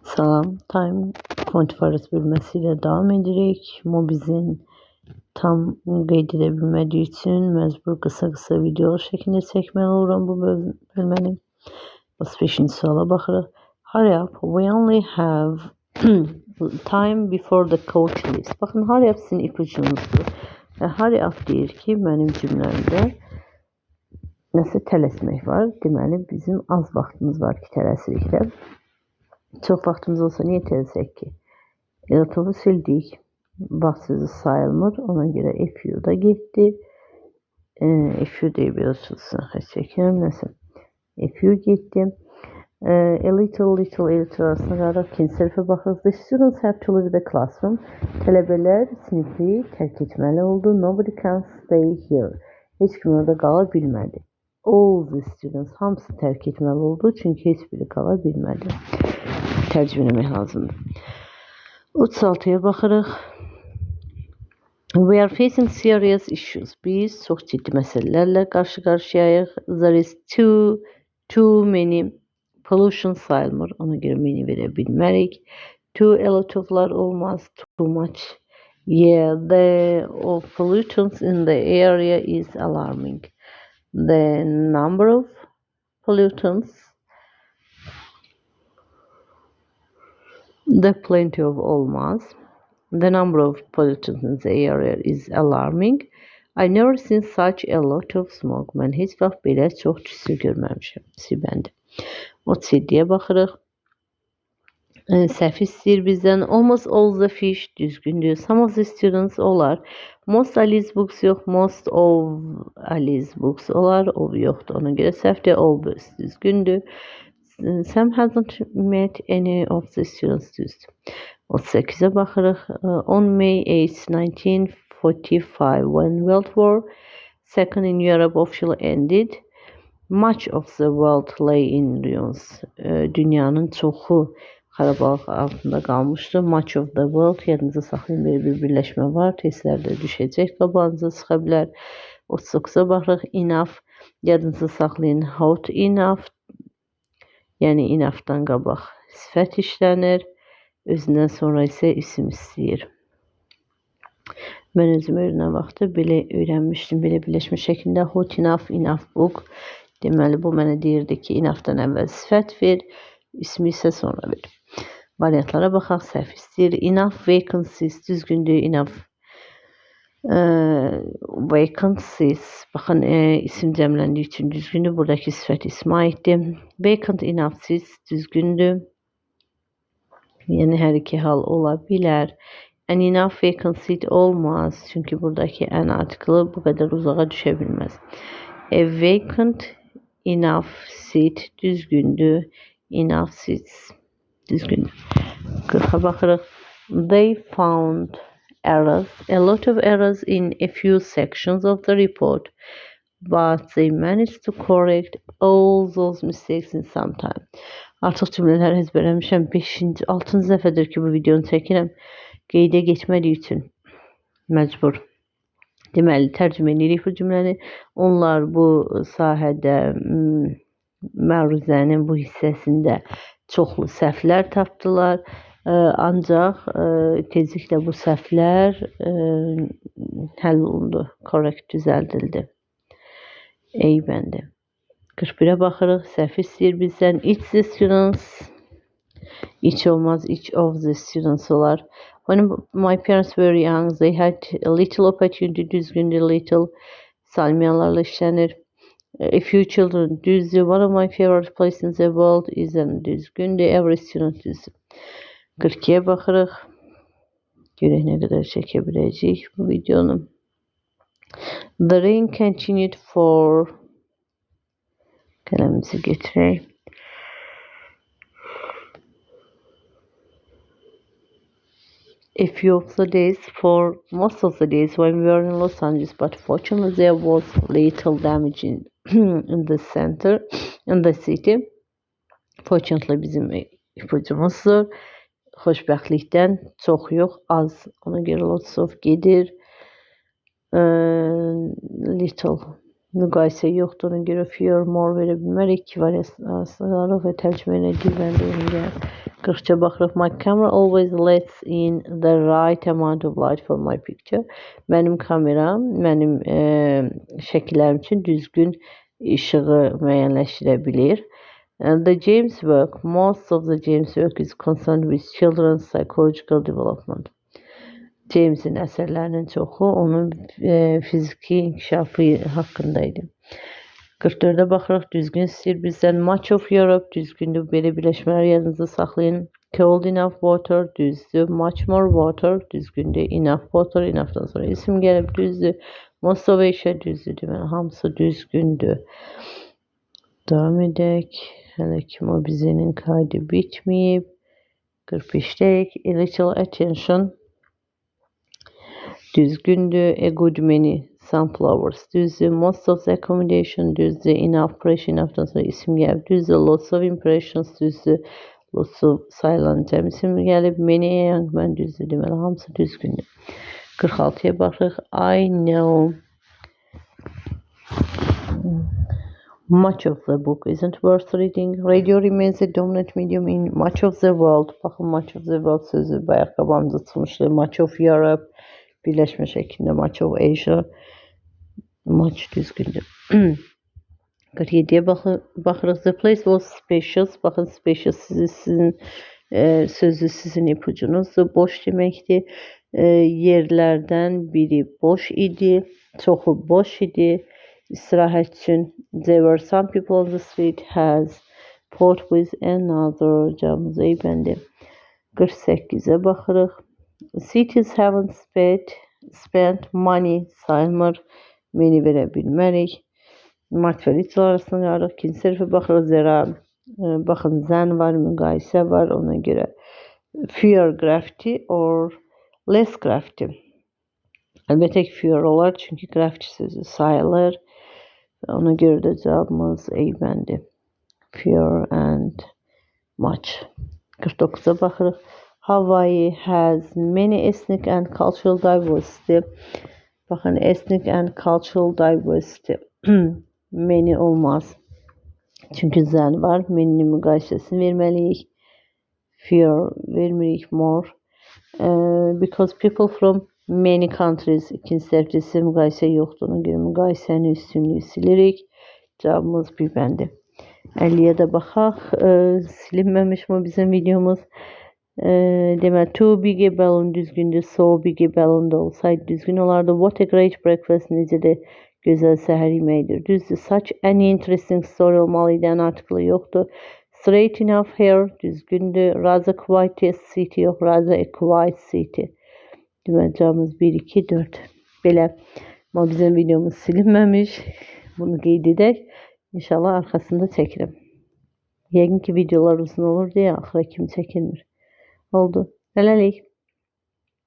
Salam, Time Kontifares bölməsiyle davam edirik. Mobizin tam qeyd edə bilmədiyi üçün məcbur qısa videolar şəklində çəkməli oluram bu bölməni. 35-ci suala baxırıq. Hurry up, we only have time before the coach leaves. Baxın, hurry up sizin ipucunuzdur. Hurry up deyir ki, mənim cümləmdə nəsə tələsmək var. Deməli, bizim az vaxtımız var ki, tələsiriklə. Çok vaxtımız olsa niye telsək ki? Elotofu sildik. Vaxt sözü sayılmır. Ona göre FU da gitti. FU diye bir açılsın. Çekelim nəsə. FU gitti. A little arasında qaraq ikinci sərfə baxırıq. The students have to leave the classroom. Tələbələr sinifi tərk etməli oldu. Nobody can stay here. Heç kim orada qala bilmədi. All the students hamısı tərk etməli oldu. Çünki heç biri qala bilmədi. Tərcümə etmək lazımdır. 36-ya baxırıq. We are facing serious issues. Biz çox ciddi məsələlərlə qarşı-qarşıyayıq. There is too many pollution sayılmır. Ona görə many verə bilmərik. Too a lot of'lar olmaz. Too much. Yeah, the of pollutants in the area is alarming. The number of pollutants, the plenty of olmaz. The number of pollutants in the area is alarming. I never seen such a lot of smoke. Mən heç vaxt belə çox tüstü görməmişəm. Sibəndə. 37-yə baxırıq. Səhv istəyir bizdən. Almost all the fish düzgündür. Some of the students olar. Most Alice books yox. Most of Alice books olar. Of yoxdur. Ona görə səhvdir. All düzgündür. Sam hasn't met any of the students düzdür. 38'e baxırıq. On May 8, 1945, when World War II in Europe officially ended, much of the world lay in ruins. Dünyanın çoxu xarabalıq altında qalmışdı. Much of the world, yadınıza saxlayın, belə bir birləşmə var. Testlərdə düşəcək, qabağınıza çıxa bilər. 39'a baxırıq. Enough, yadınıza saxlayın. Hot enough, yəni enough'dan qabaq sifət işlənir. Özündən sonra isə isim istəyir. Mən özüm öyrənən vaxtı belə öyrənmişdim. Belə birləşmə şəklində hot enough, enough book. Deməli, bu mənə deyirdi ki, enough'dan əvvəl sifət ver, ismi isə sonra ver. Variantlara baxaq, səhv istəyir. Enough vacancies düzgündür. Enough vacancies. Baxın, isim cəmləndiyi üçün düzgündür. Buradakı sifət ismə aiddir. Vacant enough'siz düzgündür. Yəni hər iki hal ola bilər. An enough vacancy olmaz. Çünki buradakı an artiklı bu qədər uzağa düşə bilməz. A vacant enough seat düzgündür. Enough seats düzgündür. 40'a baxırıq. They found errors, a lot of errors in a few sections of the report, but they managed to correct all those mistakes in some time. Artıq cümlələri ezbərləmişəm. 5-ci, 6-cı dəfədir ki, bu videonu çəkirəm. Qeydə geçmədiyi üçün məcbur. Deməli, tərcümə edirik bu cümləni. Onlar bu sahədə məruzənin bu hissəsində çoxlu səhvlər tapdılar. Ancaq tezliklə bu səhvlər həll olundu. Correct düzəldildi. Ey bəndi. 41'e baxırıq. Səhv istəyir bizdən. Each the students. Each olmaz. Each of the students olar. When my parents were young, they had a little opportunity. Düzgündür. Little. Salmayanlarla işlənir. A few children düzdür. One of my favorite places in the world is düzgündür. Every student düzdür. 42'ye baxırıq. Görək nə qədər çəkə biləcəyik bu videonu. The rain continued for... Qələmimizi getirək. A few of the days, for most of the days when we were in Los Angeles, but fortunately there was little damage in the center, in the city. Fortunately bizim ipucumuzdur. Xoşbəxtlikdən çox yox, az. Ona görə lots of gedir. Little. Müqayisə yoxdur. Ona görə fewer, more verə bilmərik. İki variasiyaları və tərcümə edilir. 40-ca baxırıq. My camera always lets in the right amount of light for my picture. Mənim kameram mənim şəkillərim üçün düzgün işığı müəyyənləşdirə bilir. And the James work, most of the James work is concerned with children's psychological development. James'in əsərlərinin çoxu onun fiziki inkişafı haqqındaydı. 44-də baxırıq. Düzgün istəyir bizdən. Much of Europe düzgündür. Belə birləşmələri yadınızda saxlayın. Cold enough water düzdür. Much more water düzgündür. Enough water, enough'dan sonra isim gəlib düzdür. Most of Asia düzdür. Deməli, hamısı düzgündür. Davam edək. Hələ ki Mobize'nin kaydı bitməyib. 45'dəyik. A little attention düzgündür. A good many sunflowers düzdür. Most of the accommodation düzdür. Enough pressure, enough'dan sonra isim gəlib düzdür. Lots of impressions düzdür. Lots of sayılan cəm isim gəlib. Many a young man düzdür. Deməli, hamısı düzgündür. 46'ya baxırıq. I know much of the book isn't worth reading. Radio remains a dominant medium in much of the world. Baxın, much of the world sözü bayaq qabağımıza çıxmışdı. Much of Europe, birləşmə şəklində much of Asia, much düzgündür. 47'ye baxırıq. The place was spacious. Baxın, spacious sizin sözü sizin ipucunuzdur. Boş deməkdir. Yerlərdən biri boş idi. Çoxu boş idi. İstirahət üçün. There were some people on the street has fought with another. Cavabımız eybəndi. 48'e baxırıq. Cities haven't spent money sayılmır. Many verə bilmərik. Matematik arasında qarıq. İkinci sərfə baxırıq. Zira baxın, zən var, müqayisə var. Ona görə fewer graffiti or less graffiti. Əlbəttə ki, fewer olar, çünki graffiti sözü sayılır. Ona görə də cavabımız eybəndi. Fewer and much. 49'a baxırıq. Hawaii has many ethnic and cultural diversity. Baxın, ethnic and cultural diversity. Many olmaz. Çünki zən var. Many'nin müqayisəsini verməliyik. Fewer vermirik, more. Because people from many countries. İkinci sərfdə müqayisə yoxdur. Ona görə müqayisənin üstünlüyü silirik. Cavabımız bir bəndi. 50'ye də baxaq. Silinməmiş mi bizim videomuz? Deməli, too big a balloon düzgündür. So big a balloon da olsaydı düzgün olardı. What a great breakfast, necə də gözəl səhər yeməyidir. Düzdür. Such an interesting story olmalıydı. Ən artiklı yoxdur. Straight enough hair düzgündür. Rather quiet a city yox. Rather a quiet city. Deməli, cavabımız 1, 2, 4. Belə. Amma bizim videomuz silinməmiş. Bunu qeyd edək. İnşallah arxasında çəkirim. Yəqin ki, videolar uzun olur deyə axıra kimi çəkilmir. Oldu. Hələlik.